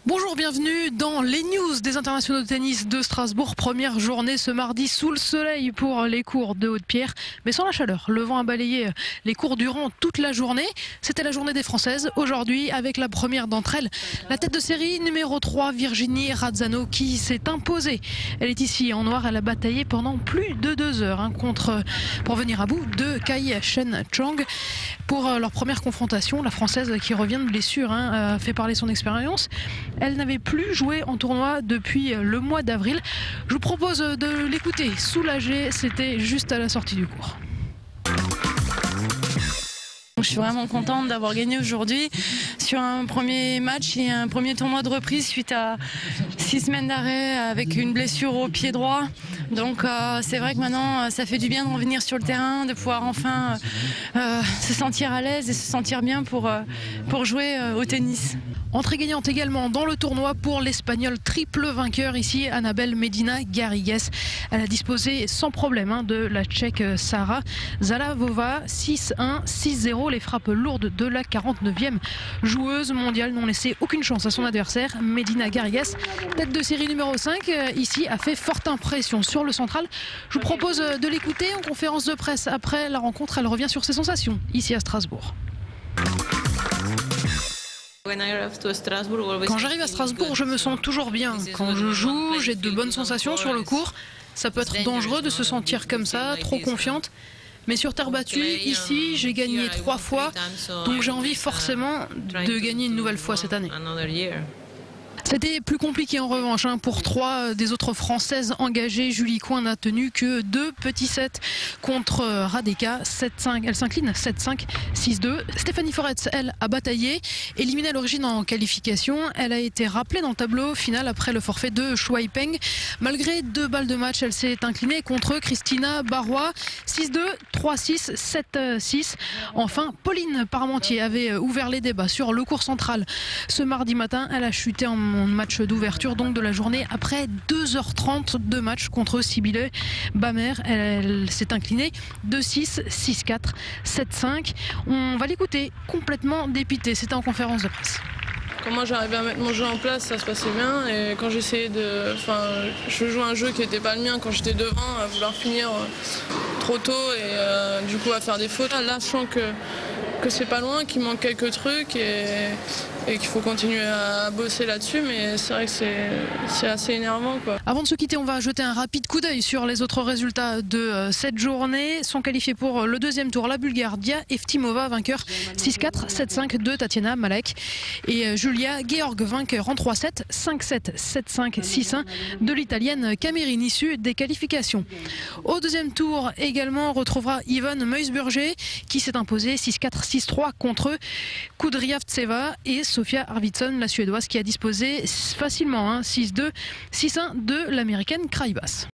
Bonjour, bienvenue dans les news des internationaux de tennis de Strasbourg. Première journée ce mardi sous le soleil pour les cours de Haute-Pierre, mais sans la chaleur. Le vent a balayé les cours durant toute la journée. C'était la journée des Françaises. Aujourd'hui, avec la première d'entre elles, la tête de série numéro 3, Virginie Razzano, qui s'est imposée. Elle est ici en noir. Elle a bataillé pendant plus de 2 heures pour venir à bout de Kai Shen Chang. Pour leur première confrontation, la Française qui revient de blessure a fait parler son expérience. Elle n'avait plus joué en tournoi depuis le mois d'avril. Je vous propose de l'écouter soulagée. C'était juste à la sortie du cours. Je suis vraiment contente d'avoir gagné aujourd'hui sur un premier match et un premier tournoi de reprise suite à 6 semaines d'arrêt avec une blessure au pied droit. Donc c'est vrai que maintenant ça fait du bien de revenir sur le terrain, de pouvoir enfin se sentir à l'aise et se sentir bien pour jouer au tennis. Entrée gagnante également dans le tournoi pour l'Espagnol triple vainqueur ici, Anabel Medina Garrigues. Elle a disposé sans problème de la Tchèque Sara Zalavova 6-1, 6-0. Les frappes lourdes de la 49e joueuse mondiale n'ont laissé aucune chance à son adversaire. Medina Garrigues, tête de série numéro 5, ici a fait forte impression sur le central. Je vous propose de l'écouter en conférence de presse après la rencontre. Elle revient sur ses sensations ici à Strasbourg. Quand j'arrive à Strasbourg, je me sens toujours bien. Quand je joue, j'ai de bonnes sensations sur le court. Ça peut être dangereux de se sentir comme ça, trop confiante. Mais sur terre battue, ici, j'ai gagné 3 fois. Donc j'ai envie forcément de gagner une nouvelle fois cette année. C'était plus compliqué en revanche pour 3 des autres Françaises engagées. Julie Coin n'a tenu que 2 petits sets contre Radeka 7-5. Elle s'incline 7-5, 6-2. Stéphanie Foretz, elle, a bataillé. Éliminée à l'origine en qualification, elle a été rappelée dans le tableau final après le forfait de Shuai Peng. Malgré 2 balles de match, elle s'est inclinée contre Christina Barrois 6-2, 3-6, 7-6. Enfin, Pauline Parmentier avait ouvert les débats sur le court central. Ce mardi matin, elle a chuté en match d'ouverture donc de la journée après 2h30 de match contre Sibylle Bamer. Elle s'est inclinée 2-6, 6-4, 7-5. On va l'écouter complètement dépitée. C'était en conférence de presse. Comment j'arrivais à mettre mon jeu en place, ça se passait bien. Et quand j'essayais je jouais un jeu qui n'était pas le mien quand j'étais devant, à vouloir finir trop tôt et du coup à faire des fautes. Là, je sens que c'est pas loin, qu'il manque quelques trucs et qu'il faut continuer à bosser là-dessus, mais c'est vrai que c'est assez énervant, quoi. Avant de se quitter, on va jeter un rapide coup d'œil sur les autres résultats de cette journée. Sont qualifiés pour le 2e tour la Bulgare Dia Eftimova, vainqueur 6-4, 7-5 de Tatiana Malek, et Julia Georg, vainqueur en 3-7, 5-7, 7-5, 6-1 de l'Italienne Camerine, issue des qualifications. Au 2e tour également, on retrouvera Yvonne Meusburger qui s'est imposée 6-4, 6-3 contre Kudryavtseva, et Sofia Arvidsson, la Suédoise, qui a disposé facilement 6-2, 6-1 de l'Américaine Kraibas.